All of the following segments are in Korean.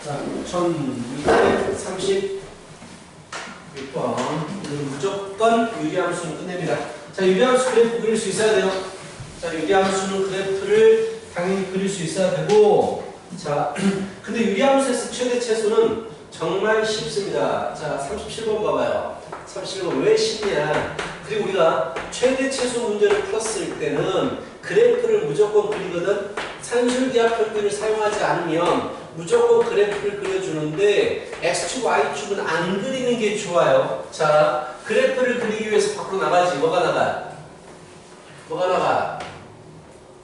자, 1636번. 무조건 유리함수는 끝냅니다. 자, 유리함수 그래프 그릴 수 있어야 돼요. 자, 유리함수는 그래프를 당연히 그릴 수 있어야 되고, 자, 근데 유리함수에서 최대 최소는 정말 쉽습니다. 자, 37번 봐봐요. 37번 왜 쉽냐? 그리고 우리가 최대 최소 문제를 풀었을 때는 그래프를 무조건 그리거든. 산술기하표기를 사용하지 않으면 무조건 그래프를 그려주는데 X축, Y축은 안 그리는 게 좋아요. 자, 그래프를 그리기 위해서 밖으로 나가지. 뭐가 나가? 뭐가 나가?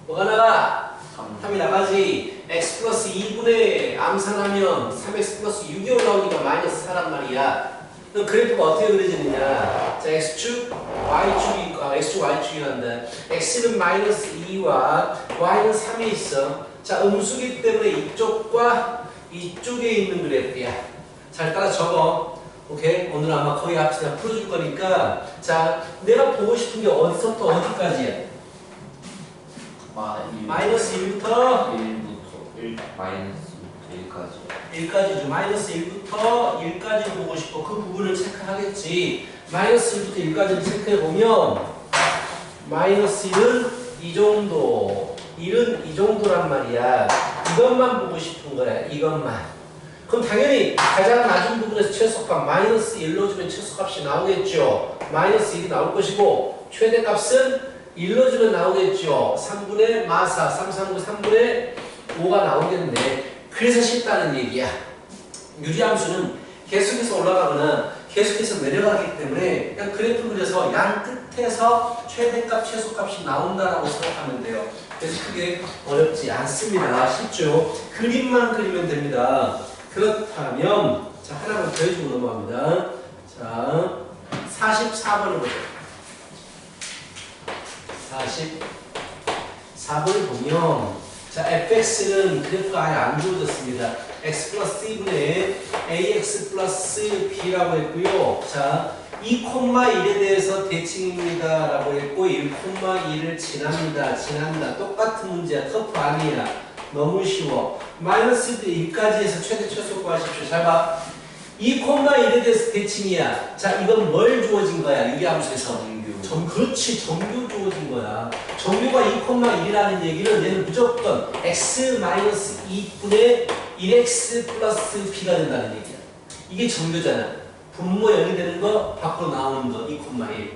뭐가 나가? 3이 나가지. X 플러스 2분의 암산하면 3X 플러스 6이 올라오니까 마이너스 4란 말이야. 그럼 그래프가 어떻게 그려지느냐? 자, X축, Y축이, X축, Y축이란다. X는 마이너스 2와 Y는 3이 있어. 자, 음수기 때문에 이쪽과 이쪽에 있는 그래프야. 잘 따라 적어. 오케이? 오늘 아마 거의 앞에 다 풀어줄 거니까. 자, 내가 보고 싶은 게 어디서부터 어디까지야? 마이너스 1부터 1 마이너스 1까지. 1까지죠. 마이너스 1부터 1까지를 보고 싶어. 그 부분을 체크하겠지. 마이너스 1부터 1까지를 체크해보면 마이너스 1은 이 정도, 1은 이 정도란 말이야. 이것만 보고 싶은 거야. 이것만. 그럼 당연히 가장 낮은 부분에서 최소값 마이너스 1로 주면 최소값이 나오겠죠. 마이너스 1이 나올 것이고 최대값은 1로 주면 나오겠죠. 3분의 마사, 3, 3, 9, 3분의 5가 나오겠네. 그래서 쉽다는 얘기야. 유리함수는 계속해서 올라가거나 계속해서 내려가기 때문에 그냥 그래프 그려서 양 끝에서 최대값, 최소값이 나온다라고 생각하면 돼요. 그래서 크게 어렵지 않습니다. 쉽죠? 그림만 그리면 됩니다. 그렇다면 자, 하나만 더 해주고 넘어갑니다. 자, 44번을 보죠. 44번을 보면 자, fx는 그래프가 아예 안 주어졌습니다. x 플러스 2분의 ax 플러스 b라고 했고요. 자, 2,1에 대해서 대칭입니다 라고 했고 1,2를 지납니다. 지난다. 똑같은 문제야. 터프 아니야. 너무 쉬워. 마이너스 1까지 해서 최대 최소 구하십시오. 잘 봐. 2,1에 대해서 대칭이야. 자, 이건 뭘 주어진 거야? 유리함수에서. 그렇지. 정규 주어진 거야. 정규가 2,1이라는 얘기는 얘는 무조건 x-2분의 1x 플러스 b가 된다는 얘기야. 이게 정규잖아. 분모 0이 되는 거, 밖으로 나오는 거, 2,1.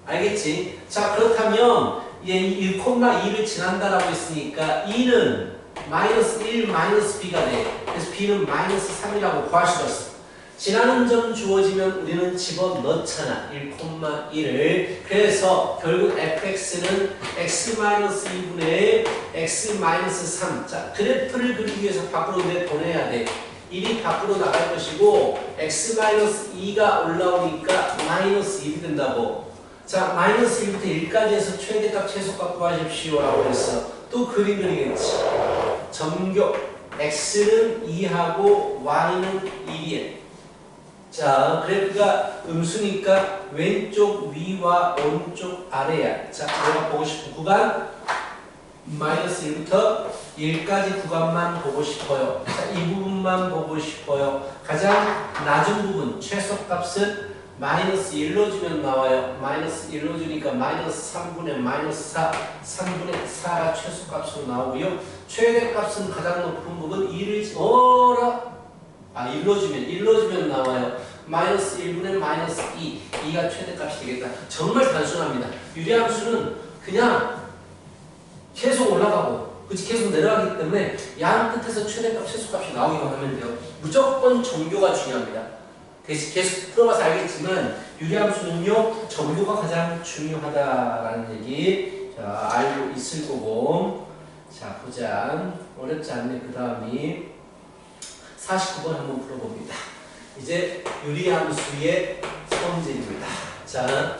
알겠지? 자, 그렇다면 얘 1,2를 지난다라고 했으니까 2는 마이너스 1 마이너스 b가 돼. 그래서 b는 마이너스 3이라고 구할 수 있어. 지나는 점 주어지면 우리는 집어넣잖아. 1,1을. 그래서 결국 fx는 x-2분의 x-3. 자, 그래프를 그리기 위해서 밖으로 내보내야 돼. 1이 밖으로 나갈 것이고 x-2가 올라오니까 마이너스 1이 된다고. 자, 마이너스 1부터 1까지 해서 최대값, 최소값 구하십시오 라고 했어. 또 그림 그리겠지. 점교. x는 2하고 y는 1이야. 자, 그래프가 음수니까 왼쪽 위와 오른쪽 아래야. 자, 내가 보고 싶은 구간 마이너스 1부터 1까지 구간만 보고 싶어요. 자, 이 부분만 보고 싶어요. 가장 낮은 부분 최소값은 마이너스 1로 주면 나와요. 마이너스 1로 주니까 마이너스 3분의 마이너스 4, 3분의 4가 최소값으로 나오고요. 최대값은 가장 높은 부분 1을 1로 주면 나와요. 마이너스 1분의 마이너스 2. 2가 최대값이 되겠다. 정말 단순합니다. 유리함수는 그냥 계속 올라가고, 그치? 계속 내려가기 때문에 양 끝에서 최대값, 최소값이 나오기만 하면 돼요. 무조건 정교가 중요합니다. 대신 계속 풀어봐서 알겠지만, 유리함수는요, 정교가 가장 중요하다라는 얘기, 자, 알고 있을 거고. 자, 보자. 어렵지 않네. 그 다음이 49번 한번 풀어봅니다. 이제 유리함수의 성질입니다. 자,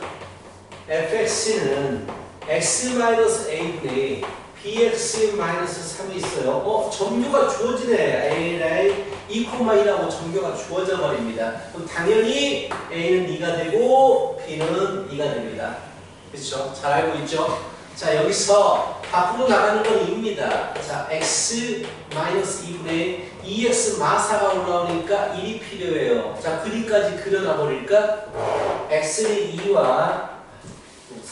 fx는 x-a분의 bx-3이 있어요. 정교가 주어지네. a랑 2,2라고 정교가 주어져 버립니다. 그럼 당연히 a는 2가 되고 b는 2가 됩니다. 그렇죠? 잘 알고 있죠? 자, 여기서 밖으로 나가는 건 2입니다. 자, x-2분의 2x 마사가 올라오니까 1이 필요해요. 자, 그리까지 그려놔 버릴까? x는 2와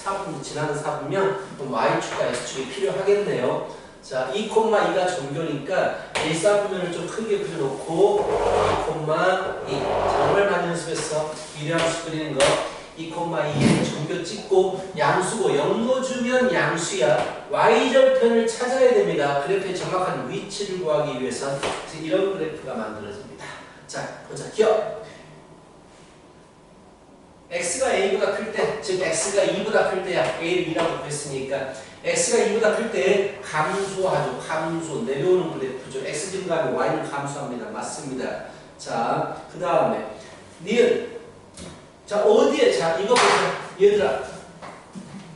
4분, 지나는 4분면 y축과 x축이 필요하겠네요. 자, 2,2가 전교니까 1,4분면을 좀 크게 그려놓고 2,2 정말 많은 연습했어. 유리함수 그리는 거 2,2에 전교 찍고 양수고 0 넣어주면 양수야. y절편을 찾아야 됩니다. 그래프의 정확한 위치를 구하기 위해서 이런 그래프가 만들어집니다. 자, 보자. 기억. x가 a보다 클 때, 즉 x가 2보다 클 때야. a를 2라고 했으니까 x가 2보다 클 때 감소하죠. 감소, 내려오는 그래프죠. x 증가하면 y는 감소합니다. 맞습니다. 자, 그 다음에 니은. 자, 어디에? 자, 이거 보자. 얘들아,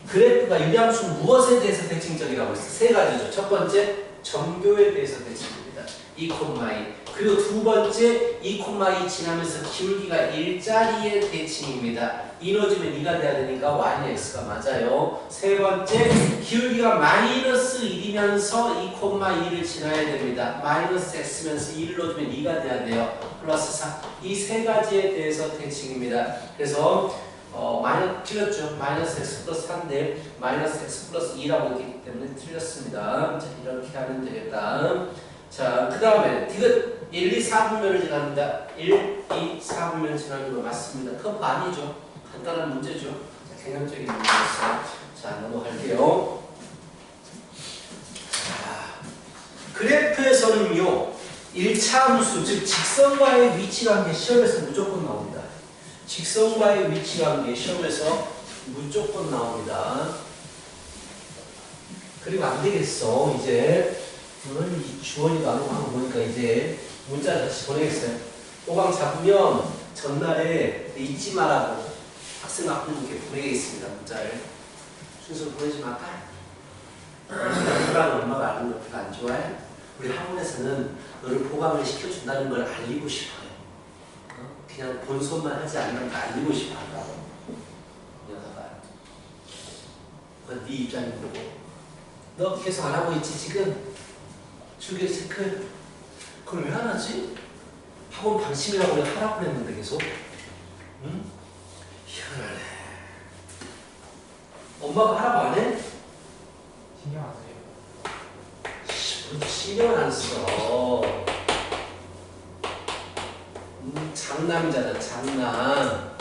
그래프가 유리함수는 무엇에 대해서 대칭적이라고 했어? 세 가지죠. 첫 번째, 점교에 대해서 대칭입니다. 2,2. 그리고 두 번째, 2,2 지나면서 기울기가 일자리의 대칭입니다. 2 넣어주면 2가 돼야 되니까 y는 x가 맞아요. 세 번째, 기울기가 마이너스 1이면서 2,2를 지나야 됩니다. 마이너스 x면서 2를 넣어주면 2가 돼야 돼요. 플러스 4. 이 세 가지에 대해서 대칭입니다. 그래서 틀렸죠. 마이너스 x 플러스 4인데 마이너스 x 플러스 2라고 했기 때문에 틀렸습니다. 자, 이렇게 하면 되겠다. 자, 그 다음에 디귿 1, 2, 4분면을 지납니다. 1, 2, 4분면 지나는 거 맞습니다. 터프 아니죠. 간단한 문제죠. 자, 개념적인 문제였어요. 자, 넘어갈게요. 자, 그래프에서는요 1차 함수, 즉 직선과의 위치관계 시험에서 무조건 나옵니다. 직선과의 위치관계 시험에서 무조건 나옵니다. 그리고 안 되겠어. 이제 이 주원이가 안 오고 하고 보니까 이제 문자를 다시 보내겠어요. 5강 잡으면 전날에 잊지 말라고 학생 학부모님께 보내겠습니다. 문자를. 순서로 보내지 말까? 너랑 엄마가 아는 거 별로 안 좋아해? 우리 학원에서는 너를 보강을 시켜준다는 걸 알리고 싶어요. 그냥 본선만 하지 않는 걸 알리고 싶어 한다고. 녀석아. 그건 네 입장인 거고. 너 계속 안 하고 있지 지금? 주기를 체크. 그럼 왜 안 하지? 학원 방심이라고 내가 하라고 했는데 계속. 응? 희한하네. 엄마가 하라고 안 해? 신경 안 써요. 신경을 안 써. 장남이잖아, 장남.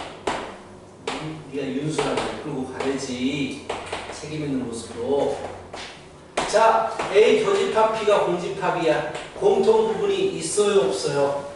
네가 윤수라고 끌고 가야지. 책임 있는 모습으로. 자, A 교집합, B가 공집합이야. 공통 부분이 있어요, 없어요?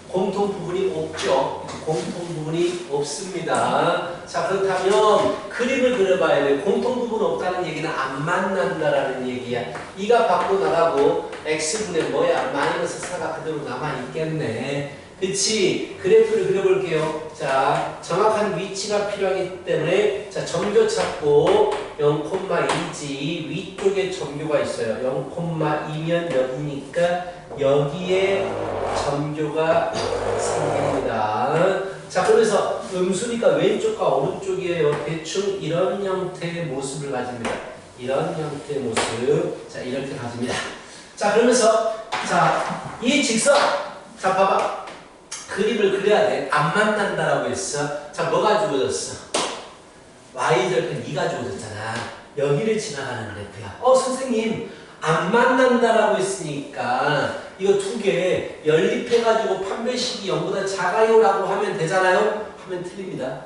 공통 부분이 없죠. 공통 부분이 없습니다. 자, 그렇다면 그림을 그려봐야 돼. 공통 부분 없다는 얘기는 안 만난다라는 얘기야. 2가 밖으로 나가고 x분의 뭐야? 마이너스 4가 그대로 남아있겠네. 그치? 그래프를 그려볼게요. 자, 정확한 위치가 필요하기 때문에 자, 점교 찾고 0,2지 위쪽에 점교가 있어요. 0,2면 여기니까 여기에 점교가 생깁니다. 자, 그래서 음수니까 왼쪽과 오른쪽이에요. 대충 이런 형태의 모습을 가집니다. 이런 형태의 모습. 자, 이렇게 가집니다. 자, 그러면서 자, 이 직선. 자, 봐봐. 그림을 그려야 돼. 안 만난다라고 했어. 자, 뭐가 주어졌어? y절편 2가 주어졌잖아. 여기를 지나가는 그래프야. 선생님, 안 만난다라고 했으니까 이거 두 개 연립해가지고 판별식이 0보다 작아요라고 하면 되잖아요? 하면 틀립니다.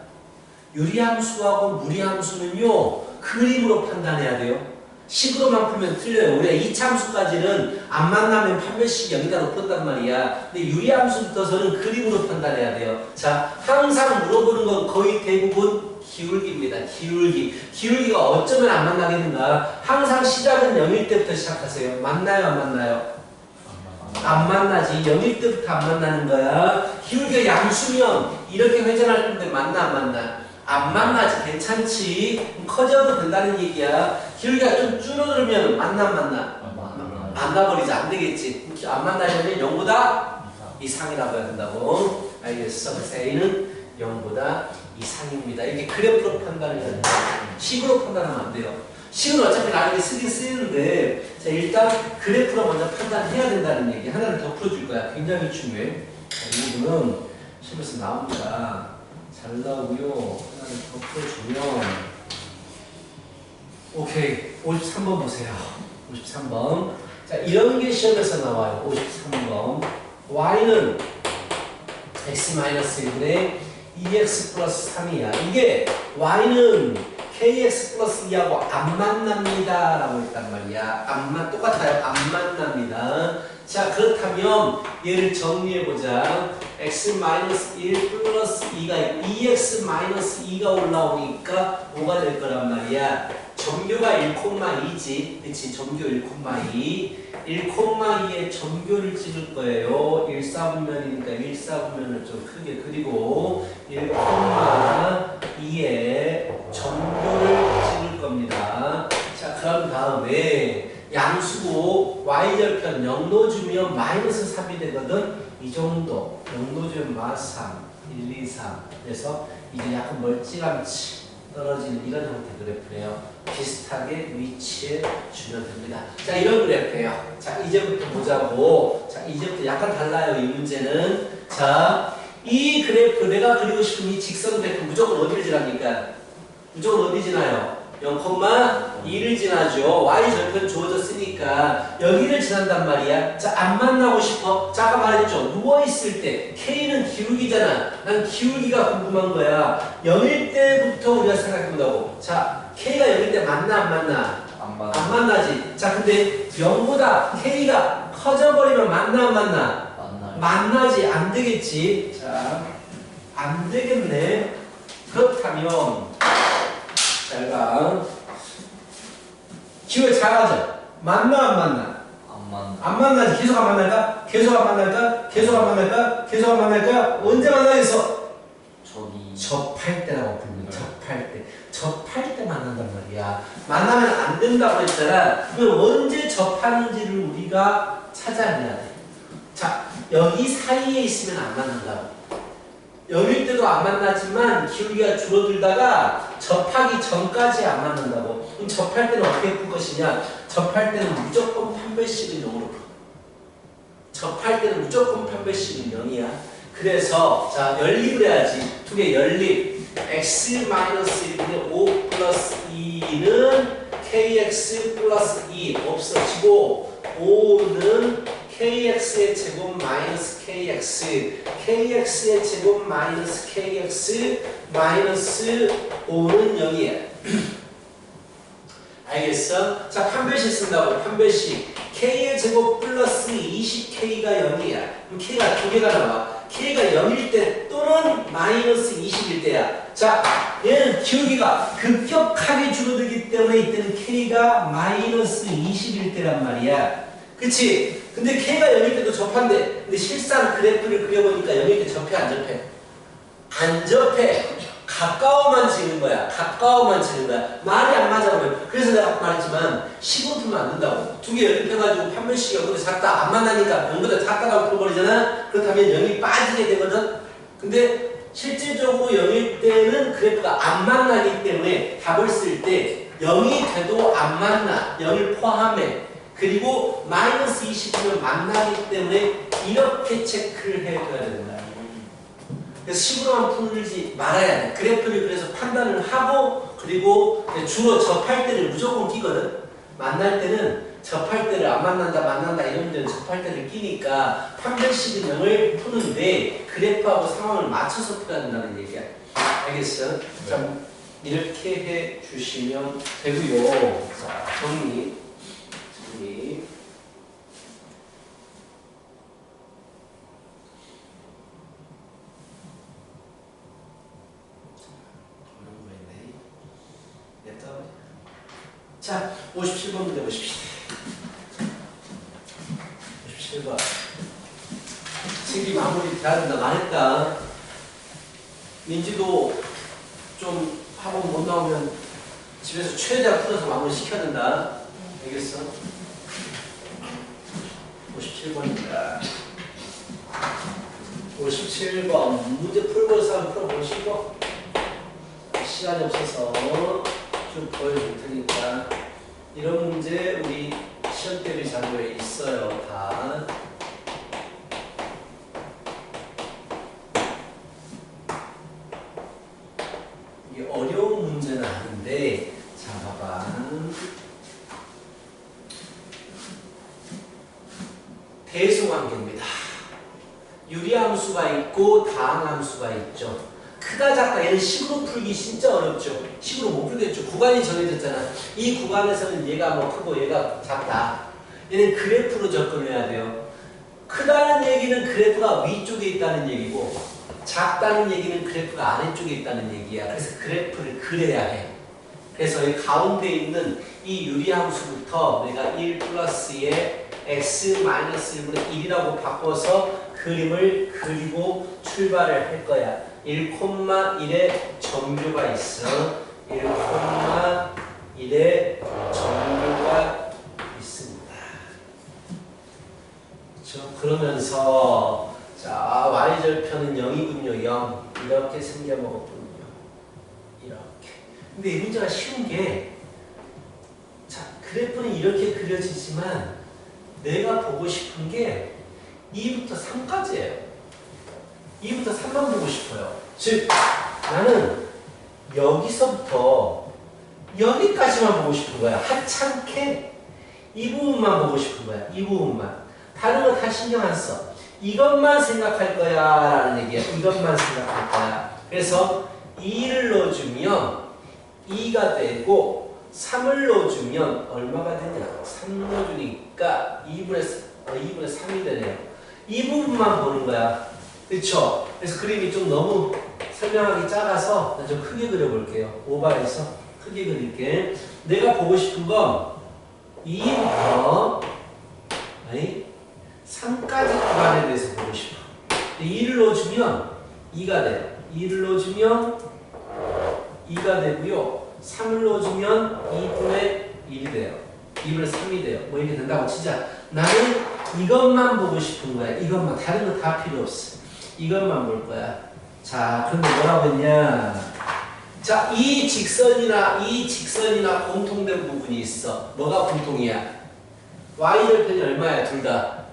유리함수하고 무리함수는요, 그림으로 판단해야 돼요. 식으로만 풀면 틀려요. 우리가 이차함수까지는 안 만나면 판별식이 0이다 높았단 말이야. 근데 유리함수부터서는 그림으로 판단해야 돼요. 자, 항상 물어보는 건 거의 대부분 기울기입니다. 기울기. 기울기가 어쩌면 안 만나겠는가? 항상 시작은 0일 때부터 시작하세요. 만나요, 안 만나요? 안 만나지. 0일 때부터 안 만나는 거야. 기울기가 양수면 이렇게 회전할 건데 만나, 안 만나? 안 만나지. 괜찮지. 커져도 된다는 얘기야. 기울기가 좀 줄어들면 만나, 안 만나? 만나버리지. 안 되겠지. 안 만나려면 0보다 이상이라고 해야 된다고. 알겠어. 그래서 A는 0보다 이상입니다. 이렇게 그래프로 판단을 해야 돼요. 식으로 판단하면 안 돼요. 식은 어차피 나중에 쓰긴 쓰는데 자 일단 그래프로 먼저 판단해야 된다는 얘기 하나를 더 풀어줄 거야. 굉장히 중요해. 자, 이 부분은 시험에서 나옵니다. 잘 나오고요. 하나를 더 풀어주면 오케이 53번 보세요. 53번 자 이런 게 시험에서 나와요. 53번 y는 x-1분의 2x 플러스 3이야. 이게 y는 kx 플러스 2하고 안 만납니다 라고 했단 말이야. 똑같아요. 안 만납니다. 자 그렇다면 얘를 정리해보자. x-1 플러스 2가 2x-2가 올라오니까 5가 될 거란 말이야. 점교가 1,2지. 그치? 점교 1,2. 1,2에 점교를 찍을 거예요. 1,4분면이니까 1,4분면을 좀 크게 그리고 1,2에 점교를 찍을 겁니다. 자, 그런 다음에 양수고 y절편 0 넣어주면 마이너스 3이 되거든. 이 정도 0 넣어주면 마이너스 3, 1, 2, 3 그래서 이제 약간 멀찌감치 떨어지는 이런 형태 그래프예요. 비슷하게 위치해 주면 됩니다. 자, 이런 그래프예요. 자, 이제부터 보자고. 자, 이제부터 약간 달라요. 이 문제는. 자, 이 그래프 내가 그리고 싶은 이 직선 그래프 무조건 어디를 지납니까? 무조건 어디 지나요? 0,2를 지나죠. y절편 주어졌으니까 여기를 지난단 말이야. 자, 안 만나고 싶어. 자, 아까 말했죠. 누워있을 때 K는 기울기잖아. 난 기울기가 궁금한 거야. 0일 때부터 우리가 생각해보자고. 자, K가 0일 때 만나 안 만나? 안 받아. 안 만나지. 자, 근데 0보다 K가 커져버리면 만나 안 만나? 만나요. 만나지. 안 되겠지. 자, 안 되겠네. 그렇다면 잘 봐. 기회 잘하죠? 만나 안 만나? 안 만나. 안 만나지. 계속 안 만날까? 계속 안 만날까? 계속 안 만날까? 계속 안 만날까? 언제 만나겠어? 저기 접할 때라고 부르는 접할 때. 접할 때 만난단 말이야. 만나면 안 된다고 했잖아. 그럼 언제 접하는지를 우리가 찾아내야 돼. 자, 여기 사이에 있으면 안 만난다고. 여길 때도 안 만나지만 기울기가 줄어들다가 접하기 전까지 안 만난다고. 그럼 접할 때는 어떻게 풀 것이냐? 접할 때는 무조건 판별식은 0으로 풀어. 접할 때는 무조건 판별식은 0이야. 그래서 자 연립을 해야지. 두 개 연립. x-1분의 5 플러스 2는 kx 플러스 2 없어지고 5는 kx의 제곱 마이너스 kx kx의 제곱 마이너스 kx 마이너스 5는 0이야. 알겠어? 자, 판별식 쓴다고. 판별식 k의 제곱 플러스 20k가 0이야. 그럼 k가 두 개가 나와. k가 0일 때 또는 마이너스 20일 때야. 자, 얘는 기울기가 급격하게 줄어들기 때문에 이때는 k가 마이너스 20일 때란 말이야. 그치? 근데 k가 0일 때도 접한대. 근데 실상 그래프를 그려보니까 0일 때 접해 안 접해? 안 접해. 가까워만 지는 거야. 가까워만 지는 거야. 말이 안 맞아 보면. 그래서 내가 말했지만 식으로 풀면 안 된다고. 두 개 연립해가지고 판별식이 0보다 작다. 안 만나니까 0보다 작다라고 풀어버리잖아. 그렇다면 0이 빠지게 되거든. 근데 실질적으로 0일 때는 그래프가 안 만나기 때문에 답을 쓸 때 0이 돼도 안 만나. 0을 포함해. 그리고 마이너스 20이면 만나기 때문에 이렇게 체크를 해줘야 된다. 그래서 식으로만 풀지 말아야 돼. 그래프를 그래서 판단을 하고 그리고 주로 접할 때를 무조건 끼거든. 만날 때는 접할 때를 안 만난다 만난다 이런 문제는 접할 때를 끼니까 판별식은 0을 푸는데 그래프하고 상황을 맞춰서 풀어야 된다는 얘기야. 알겠어? 자, 이렇게 해 주시면 되고요. 자, 정리. 자, 57번 문제 보십시오. 57번. 책이 마무리 돼야 된다 말했다. 민지도 좀 학원 못 나오면 집에서 최대한 풀어서 마무리 시켜야 된다. 알겠어? 57번입니다. 57번 문제 풀고 해서 한번 풀어보시고 시간이 없어서 쭉 보여줄 테니까 이런 문제 우리 시험 대비 자료에 있어요. 다. 이게 어려운 문제는 아닌데 자 봐봐. 대수관계입니다. 유리함수가 있고 다항함수가 있죠. 크다 작다 얘는 식으로 풀기 진짜 어렵죠. 식으로 못 풀겠죠. 구간이 정해졌잖아. 이 구간에서는 얘가 뭐 크고 얘가 작다. 얘는 그래프로 접근해야 돼요. 크다는 얘기는 그래프가 위쪽에 있다는 얘기고 작다는 얘기는 그래프가 아래쪽에 있다는 얘기야. 그래서 그래프를 그려야 해. 그래서 이 가운데 있는 이 유리함수부터 내가 1 플러스 2에 x 마이너스 1분의 1이라고 바꿔서 그림을 그리고 출발을 할 거야. 1,1에 정교가 있어. 1,1에 정교가 있습니다. 그렇죠? 그러면서 자 y절편은 0이군요. 0 이렇게 생겨먹었군요. 이렇게. 근데 이 문제가 쉬운 게 자 그래프는 이렇게 그려지지만 내가 보고 싶은 게 2부터 3까지예요. 2부터 3만 보고 싶어요. 즉 나는 여기서부터 여기까지만 보고 싶은 거야. 하찮게 이 부분만 보고 싶은 거야. 이 부분만. 다른 거 다 신경 안 써. 이것만 생각할 거야 라는 얘기야. 이것만 생각할 거야. 그래서 2를 넣어주면 2가 되고 3을 넣어주면 얼마가 되냐? 3 넣어주니까 2분의 3이 되네요. 이 부분만 보는 거야. 그쵸? 그래서 그림이 좀 너무 설명하기 작아서 좀 크게 그려볼게요. 오버해서 크게 그릴게. 내가 보고 싶은 건 2부터 3까지 구간에 대해서 보고 싶어. 2를 넣어주면 2가 돼요. 2를 넣어주면 2가 되고요. 3을 넣어주면 2분의 1이 돼요. 2분의 3이 돼요. 뭐 이렇게 된다고 치자. 나는 이것만 보고 싶은 거야. 이것만. 다른 거 다 필요 없어. 이것만 볼 거야. 자, 그런데 뭐라고 했냐. 자, 이 직선이나 공통된 부분이 있어. 뭐가 공통이야? y절편이 얼마야? 둘 다.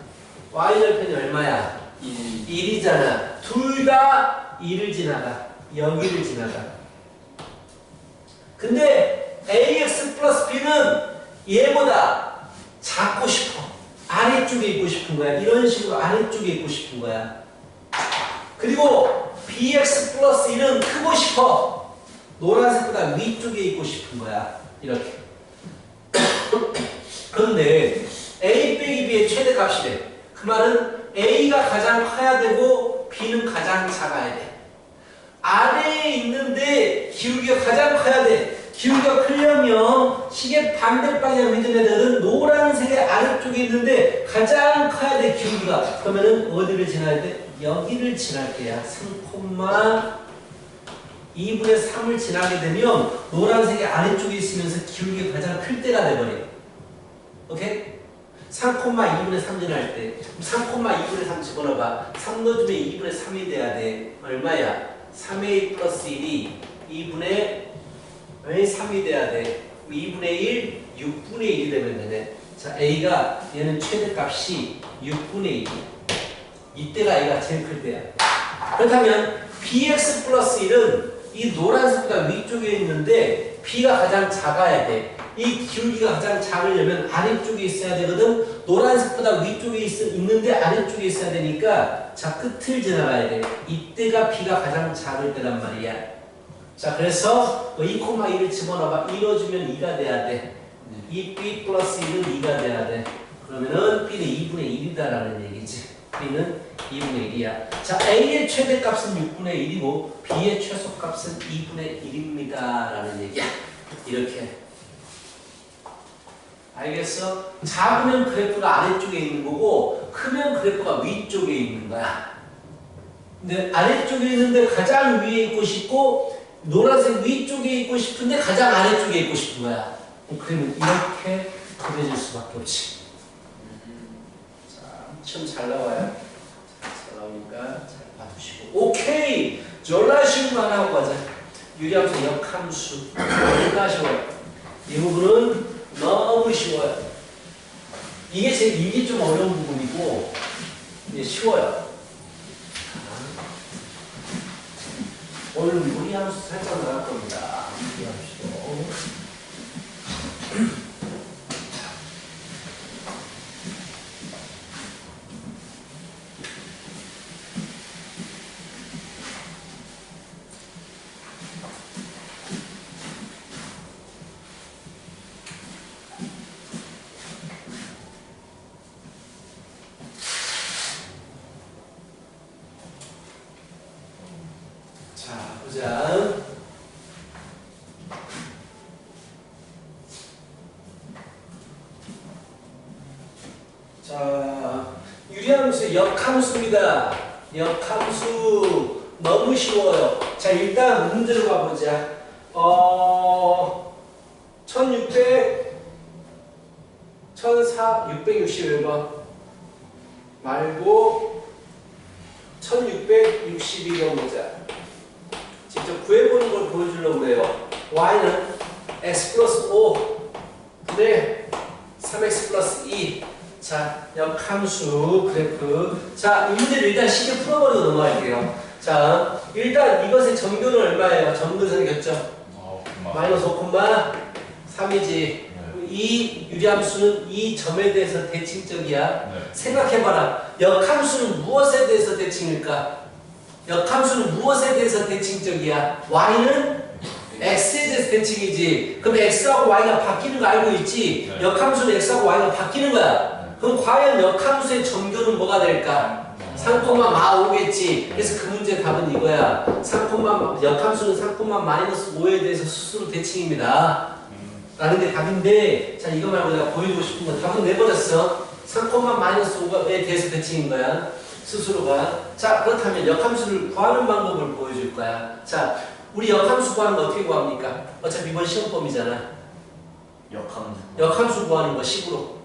y절편이 얼마야? 1이잖아. 둘 다 1을 지나가. 여기를 지나가. 근데 ax 플러스 b는 얘보다 작고 싶어. 아래쪽에 있고 싶은 거야. 이런 식으로 아래쪽에 있고 싶은 거야. 그리고 bx 플러스 1은 크고 싶어. 노란색보다 위쪽에 있고 싶은 거야. 이렇게. 그런데 a 빼기 b의 최대값이래. 그 말은 a가 가장 커야 되고 b는 가장 작아야 돼. 아래에 있는데 기울기가 가장 커야 돼. 기울기가 크려면 시계 반대 방향 믿은 애들은 노란색의 아래쪽에 있는데 가장 커야 돼. 기울기가. 그러면은 어디를 지나야 돼? 여기를 지날 때야. 3,2분의 3을 지나게 되면 노란색의 아래쪽에 있으면서 기울기가 가장 클 때가 돼버려. 오케이? 3,2분의 3 지날 때 3,2분의 3 집어넣어봐. 3 넣어주면 2분의 3이 돼야 돼. 얼마야? 3a 플러스 1이 2분의 3이 돼야 돼. 2분의 1, 6분의 1이 되면 되네. 자, a가 얘는 최대값이 6분의 1이야. 이때가 a가 제일 클 때야. 그렇다면 bx 플러스 1은 이 노란색보다 위쪽에 있는데 b가 가장 작아야 돼. 이 기울기가 가장 작으려면 아래쪽에 있어야 되거든. 노란색보다 위쪽에 있는데 아래쪽에 있어야 되니까 자 끝을 지나가야 돼. 이때가 b가 가장 작을 때란 말이야. 자 그래서 2,1을 집어넣어봐. 이뤄주면 2가 돼야 돼. 2b 플러스 1은 2가 돼야 돼. 그러면은 b는 2분의 1이다라는 얘기지. b는 2분의 1이야. 자 a의 최대값은 6분의 1이고 b의 최소값은 2분의 1입니다 라는 얘기야. 이렇게. 알겠어? 작으면 그래프가 아래쪽에 있는 거고 크면 그래프가 위쪽에 있는 거야. 근데 아래쪽에 있는데 가장 위에 있고 싶고 노란색 위쪽에 있고 싶은데 가장 아래쪽에 있고 싶은 거야. 그러면 이렇게 그려질 수밖에 없지. 자, 시험 잘 나와요. 잘 나오니까 잘 봐주시고. 오케이! 졸라 쉬운 거 하나 하고 가자. 유리함수 역함수. 얼마나 쉬워요. 이 부분은 너무 쉬워요. 이게 좀 어려운 부분이고, 이게 쉬워요. 오늘 무리함수 살짝 나갈 겁니다. 무리함수. 보자. 자, 유리함수 역함수입니다. 역함수 너무 쉬워요. 자, 일단 문제로 가보자. 661번 말고 1662번 보자. 직접 구해보는 걸 보여주려고 그래요. y는 x 플러스 5 분의 3x 플러스 2. 자, 역함수 그래프. 자, 이 문제를 일단 쉽게 풀어버리고 넘어갈게요. 자, 일단 이것의 점교는 얼마예요? 점근선의 교점. 마이너스 5,3이지. 이 유리함수는 이 점에 대해서 대칭적이야. 생각해봐라. 역함수는 무엇에 대해서 대칭일까? 역함수는 무엇에 대해서 대칭적이야? y는 x에 대해서 대칭이지. 그럼 x하고 y가 바뀌는 거 알고 있지? 역함수는 x하고 y가 바뀌는 거야. 그럼 과연 역함수의 점교는 뭐가 될까? 3,5겠지. 그래서 그 문제의 답은 이거야. 역함수는 3,-5에 대해서 스스로 대칭입니다. 라는 게 답인데, 자, 이거 말고 내가 보여주고 싶은 건 답은 내버렸어. 3,-5에 대해서 대칭인 거야. 스스로가. 자, 그렇다면 역함수를 구하는 방법을 보여줄 거야. 자, 우리 역함수 구하는 거 어떻게 구합니까? 어차피 이번 시험범위잖아. 역함수 구하는 거 식으로.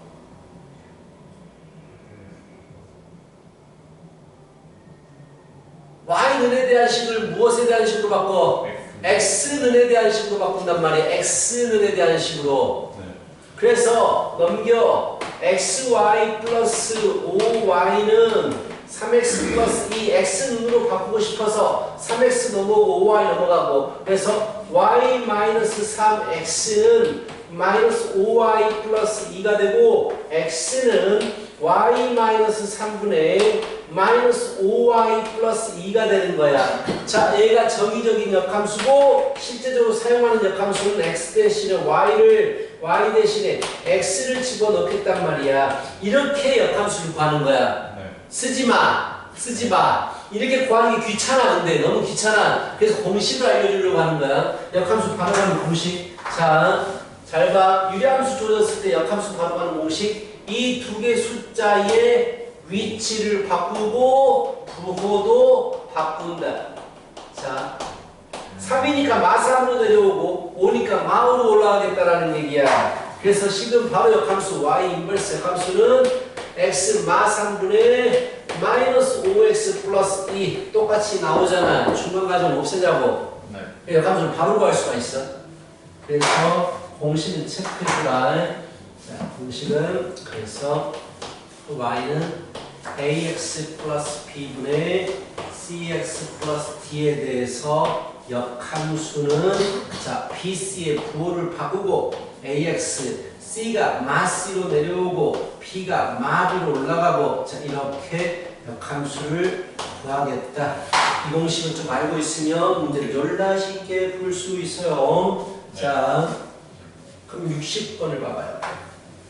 y는에 대한 식을 무엇에 대한 식으로 바꿔? x는에 대한 식으로 바꾼단 말이야. x는에 대한 식으로. 그래서 넘겨. xy 플러스 5y는 3x 플러스 2 x는으로 바꾸고 싶어서 3x 넘어오고 5y 넘어가고, 그래서 y 마이너스 3x는 마이너스 5y 플러스 2가 되고, x는 y 마이너스 3분의 마이너스 5y 플러스 2가 되는 거야. 자, 얘가 정의적인 역함수고, 실제적으로 사용하는 역함수는 x 대신에 y 대신에 x를 집어넣겠단 말이야. 이렇게 역함수를 구하는 거야. 쓰지 마. 이렇게 구하는 게 귀찮아. 근데 너무 귀찮아. 그래서 공식을 알려주려고 하는 거야. 역함수 바로 가는 공식. 자, 잘 봐. 유리함수 조졌을 때 역함수 바로 가는 공식. 이 두 개 숫자의 위치를 바꾸고 부호도 바꾼다. 자, 3이니까 마3으로 내려오고 5니까 마으로 올라가겠다라는 얘기야. 그래서 지금 바로 역함수 y 인버스 역함수는 x 마3분의 마이너스 5x 플러스 2 똑같이 나오잖아. 중간 과정 없애자고. 역함수를 바로 구할 수가 있어. 그래서 공식은 체크해주라. 자, 공식은 그래서 y는 ax 플러스 b분의 cx 플러스 d에 대해서 역함수는 자 bc의 부호를 바꾸고 ax, c가 마c로 내려오고 b가 마b로 올라가고 자 이렇게 역함수를 구하겠다. 이 공식을 좀 알고 있으면 문제를 열나 쉽게 풀 수 있어요. 자, 그럼 60번을 봐봐요.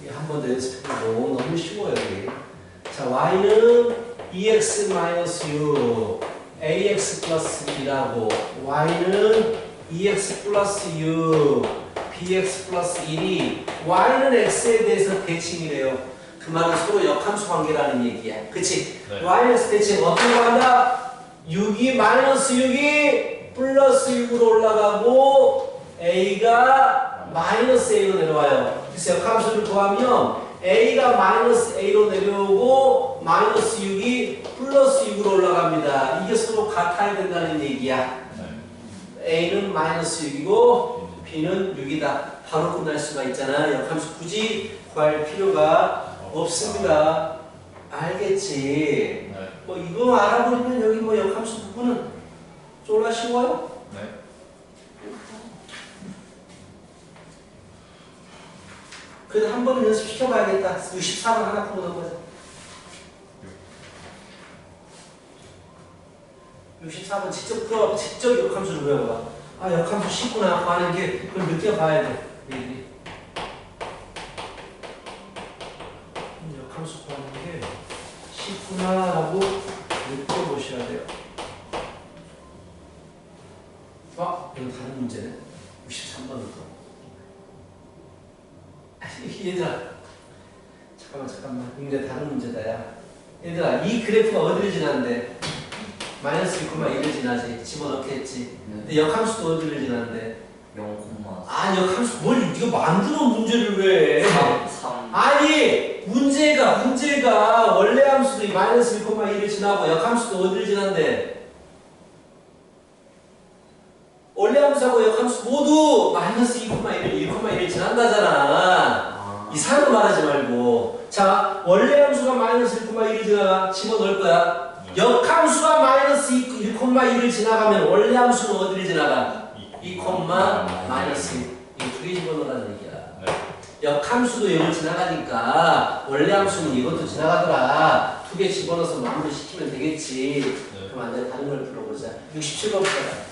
한 번 더 연습해보고 너무 쉬워요. 이게. 자, y는 2x-6 ax 플러스 b라고 y는 2x 플러스 6 bx 플러스 1이 y는 x에 대해서 대칭이래요. 그 말은 서로 역함수 관계라는 얘기야. 그치? y는 x 대칭 어떻게 한다? 6이 마이너스 6이 플러스 6으로 올라가고 a가 마이너스 a로 내려와요. 그래서 역함수를 구하면 a가 마이너스 a로 내려오고 마이너스 6이 플러스 6으로 올라갑니다. 이게 서로 같아야 된다는 얘기야. A는 마이너스 6이고 B는 6이다. 바로 끝날 수가 있잖아. 역함수 굳이 구할 필요가 없습니다. 알겠지? 네. 뭐 이거 알아보면 여기 뭐 역함수 부분은 쫄라 쉬워요. 네. 그래도 한 번은 연습시켜봐야겠다. 64번 하나 풀어 넘어가자. 64번 직접 풀어, 직접 역함수를 배워봐. 아, 역함수 쉽구나 하는 게 그걸 느껴봐야 돼. 미리. 역함수 구하는 게 쉽구나라고 느껴보셔야 돼요. 아, 이건 다른 문제네. 63번은 또. 얘들아, 잠깐만. 이제 다른 문제다, 야. 얘들아, 이 그래프가 어디를 지나는데? 마이너스 1,1을 지나지. 집어넣겠지. 근데 역함수도 어디를 지나는데? 0, 아, 역함수 뭘 네가 만들어 문제를 왜? 3. 아니, 문제가 원래 함수도 이 마이너스 1,1을 지나고 역함수도 어디를 지난대? 원래 함수하고 역함수 모두 마이너스 1,1을 지난다잖아. 이상한 거 말하지 말고. 자, 원래 함수가 마이너스 1,1을 지나가 집어넣을 거야. 역함수가 마이너스 1,1을 지나가면 원래 함수는 어디를 지나가? 2, 마이너스 1. 이 두 개 집어넣으라는 얘기야. 네. 역함수도 0을 지나가니까 원래 함수는 이것도 지나가더라. 두 개 집어넣어서 마무리 시키면 되겠지. 네. 그럼 안 돼. 다른 걸 풀어보자. 67번부터.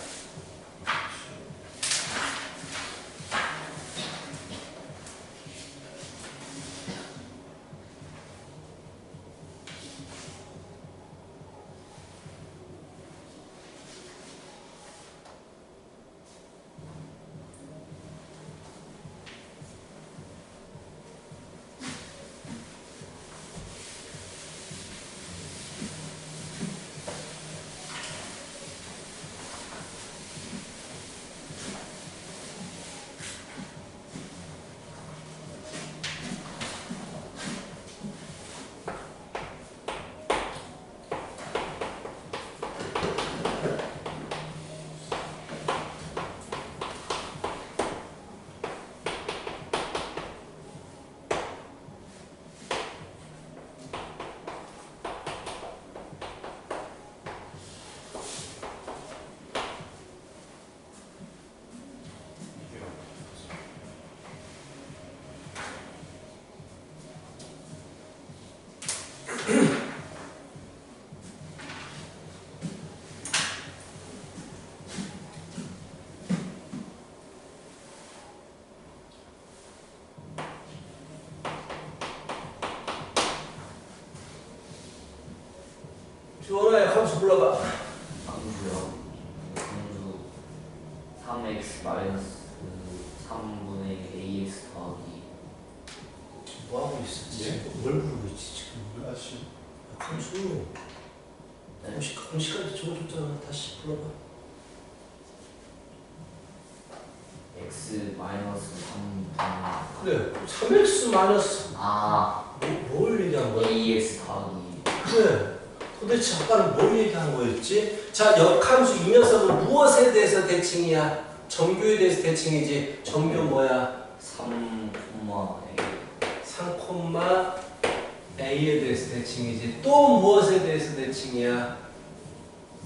주원아, 역함수 불러봐. 함수요. 함수 3x 마이너스 3분의 ax 더하기. 뭐 하고 있어? 예? 뭘 부르고 있지 지금? 아씨. 역함수. 공식까지 적어줬잖아. 다시 불러봐. x 마이너스 3분의 그래. 3x 마이너스 뭘 얘기한 거야? ax 더하기. 그래. 도대체 아까는 뭘 얘기한 거였지? 자, 역함수 이 녀석은 무엇에 대해서 대칭이야? 정교에 대해서 대칭이지. 정교 뭐야? 3, a. 3, a에 대해서 대칭이지. 또 무엇에 대해서 대칭이야?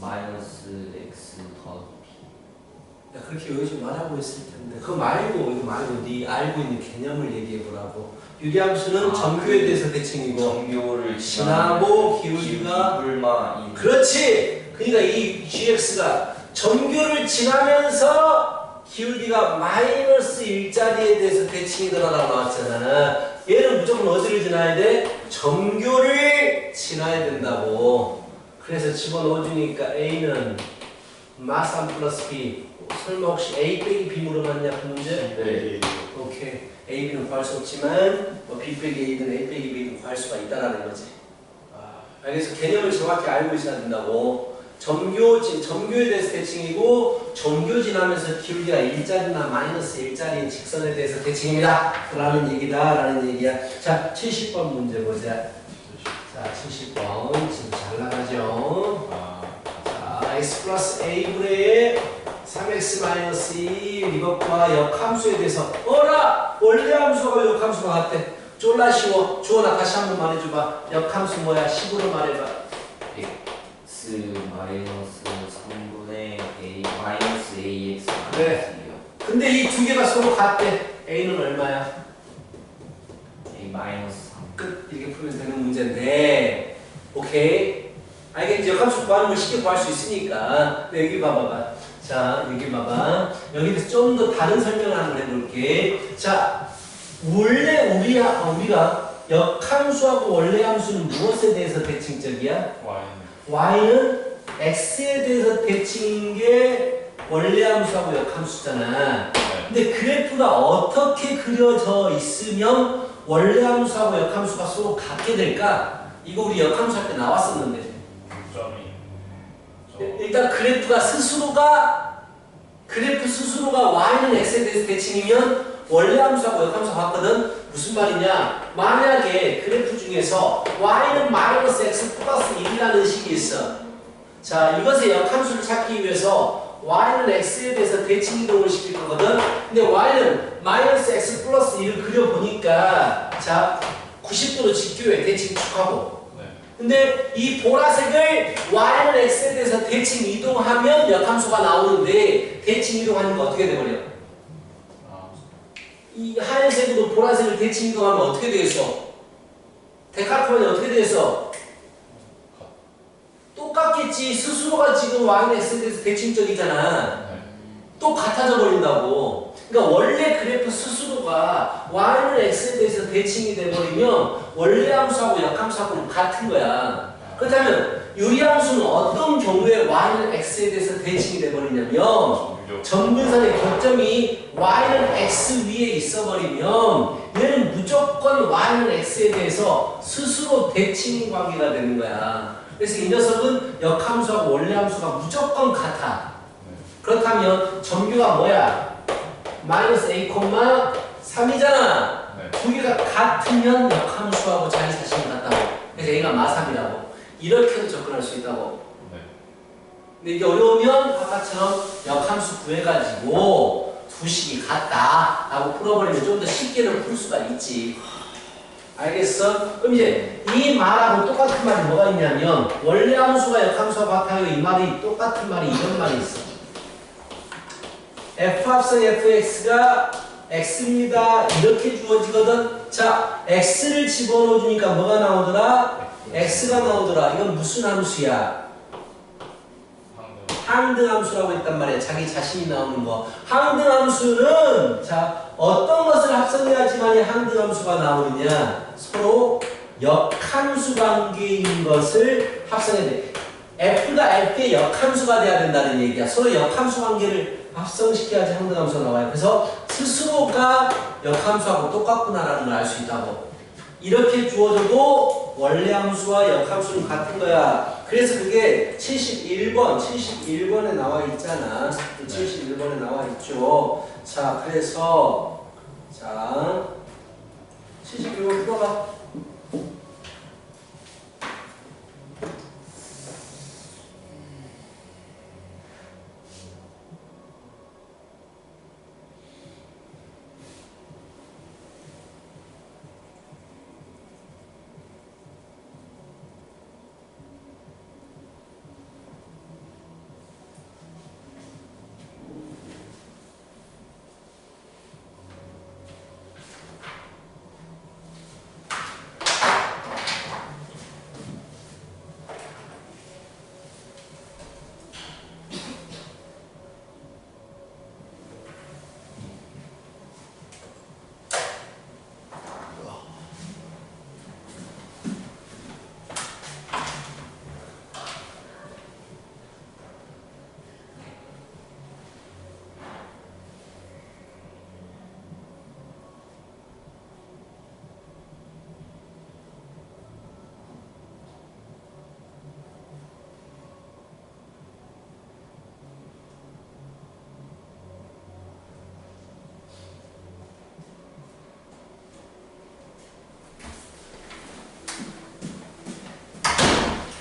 마이너스 x 더하기 b. 야, 그렇게 요즘 말하고 있을 텐데 그거 말고 이거 말고 네 알고 있는 개념을 얘기해 보라고. 유리함수는 정교에 대해서 대칭이고 정교를 지나고 기울기가 불만. 그렇지. 그러니까 이 gx가 정교를 지나면서 기울기가 마이너스 1자리에 대해서 대칭이더라라고 나왔잖아. 얘는 무조건 어디를 지나야 돼? 정교를 지나야 된다고. 그래서 집어넣어주니까 a는 마3 플러스 b. 설마 혹시 a 빼기 b 물어봤냐 그 문제? 네. 오케이. a, b는 구할 수 없지만 뭐 b 빼기 a든 a 빼기 b든 구할 수가 있다라는 거지. 그래서 개념을 정확히 알고 있어야 된다고. 정교에 대해서 대칭이고 정교 지나면서 기울기가 1자리나 마이너스 1자리인 직선에 대해서 대칭입니다. 라는 얘기다. 라는 얘기야. 자, 70번 문제 보자. 자, 70번 지금 잘 나가죠. 자, x 플러스 a분의 3x-1 이것과 역함수에 대해서 어라! 원래 함수가 역함수가 같대. 쫄라 쉬워. 주원아 다시 한번 말해줘봐. 역함수 뭐야? 10으로 말해봐. x 마이너스 3분의 a 마이너스 ax 네. 근데 이 두 개가 서로 같대. a는 얼마야? a 마이너스 3. 끝. 이렇게 풀면 되는 문제인데 오케이. 알겠지? 역함수 구하는 걸 쉽게 구할 수 있으니까. 네, 여기 봐봐봐. 자, 여기 봐봐. 여기서 좀 더 다른 설명을 한번 해볼게. 자, 원래 우리가 역함수하고 원래 함수는 무엇에 대해서 대칭적이야? y는 x에 대해서 대칭인 게 원래 함수하고 역함수잖아. 근데 그래프가 어떻게 그려져 있으면 원래 함수하고 역함수가 서로 같게 될까? 이거 우리 역함수 할 때 나왔었는데. 일단 그래프 스스로가 y는 x에 대해서 대칭이면 원래 함수하고 역함수가 같거든. 무슨 말이냐? 만약에 그래프 중에서 y는 마이너스 x 플러스 1이라는 식이 있어. 자, 이것의 역함수를 찾기 위해서 y는 x에 대해서 대칭 이동을 시킬 거거든. 근데 y는 마이너스 x 플러스 1을 그려보니까 자, 90도로 직교해. 대칭축하고. 근데 이 보라색을 y는 x에 대해서 대칭 이동하면 역함수가 나오는데 대칭 이동하는 거 어떻게 돼버려? 이 하얀색으로 보라색을 대칭 이동하면 어떻게 되겠어? 데카르트만이 어떻게 되겠어? 똑같겠지. 스스로가 지금 y는 x에 대해서 대칭적이잖아. 또 같아져 버린다고. 그러니까 원래 그래프 스스로가 y는 x에 대해서 대칭이 돼버리면 원래 함수하고 역함수하고는 같은 거야. 그렇다면 유리함수는 어떤 경우에 y는 x에 대해서 대칭이 돼버리냐면 점근선의 교점이 y는 x 위에 있어버리면 얘는 무조건 y는 x에 대해서 스스로 대칭 관계가 되는 거야. 그래서 이 녀석은 역함수하고 원래 함수가 무조건 같아. 그렇다면 점규가 뭐야? 마이너스 a, 3이잖아. 두 개가 같으면 역함수하고 자기 자신이 같다고. 그래서 a가 마3이라고. 이렇게도 접근할 수 있다고. 근데 이게 어려우면 아까처럼 역함수 구해가지고 두 식이 같다라고 풀어버리면 좀 더 쉽게는 풀 수가 있지. 알겠어? 그럼 이제 이 말하고 똑같은 말이 뭐가 있냐면 원래 함수가 역함수와 같아요. 이 말이 똑같은 말이 이런 말이 있어. f합성 fx가 x입니다. 이렇게 주어지거든. 자, x를 집어넣어 주니까 뭐가 나오더라? x가 나오더라. 이건 무슨 함수야? 항등함수라고 했단 말이야. 자기 자신이 나오는 거. 항등함수는 자 어떤 것을 합성해야지만 항등함수가 나오느냐? 서로 역함수 관계인 것을 합성해야 돼. f가 f의 역함수가 돼야 된다는 얘기야. 서로 역함수 관계를 합성시켜야지 항등함수가 나와요. 그래서 스스로가 역함수하고 똑같구나라는 걸 알 수 있다고. 이렇게 주어져도 원래 함수와 역함수는 같은 거야. 그래서 그게 71번에 나와 있잖아. 71번에 나와 있죠. 자, 그래서 자 71번 풀어봐.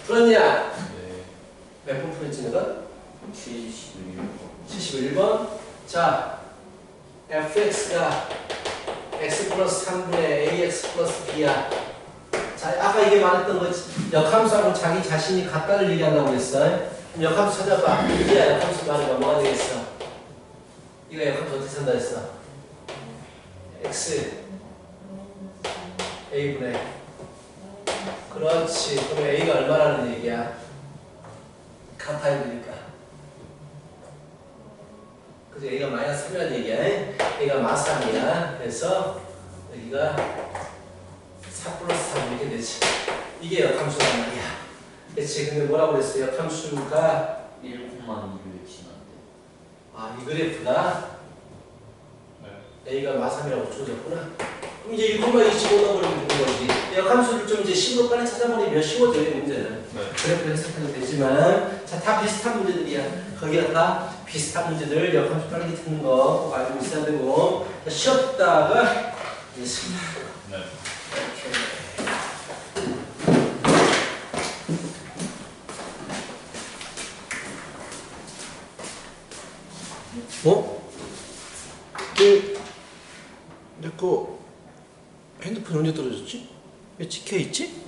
풀었냐? 몇 번 풀었지 내가? 71번. 자, fx가 x 플러스 3분의 ax 플러스 b야. 자, 아까 이게 말했던 거 역함수하고 자기 자신이 같다를 얘기한다고 했어. 그럼 역함수 찾아봐. 이게 역함수 말해봐. 뭐가 되겠어? 이거 역함수 어떻게 산다 했어? x a분의 그렇지. 그럼 a가 얼마라는 얘기야? 같아야 되니까. 그래서 a가 마이너스 3이라는 얘기야. a가 마삼이야. 그래서 여기가 4 플러스 3 이렇게 되지. 이게 역함수란 말이야. 그치. 근데 뭐라고 그랬어? 역함수가 1,2를 지난데. 아, 이 그래프가 네. a가 마삼이라고 주어졌구나. 그럼 이제 1,25 넣어버리면 되는 거지. 역함수를 좀 이제 식으로 빨리 찾아버리면 쉬워져요, 문제는. 네. 그래프 해석해도 되지만, 자, 다 비슷한 문제들이야. 거기가 다 비슷한 문제들, 역함수 빨리 찾는 거 꼭 알고 있어야 되고, 자, 쉬었다가, 이제 승부. 네. 어? 내 거 핸드폰 언제 떨어졌지? 왜 찍혀있지?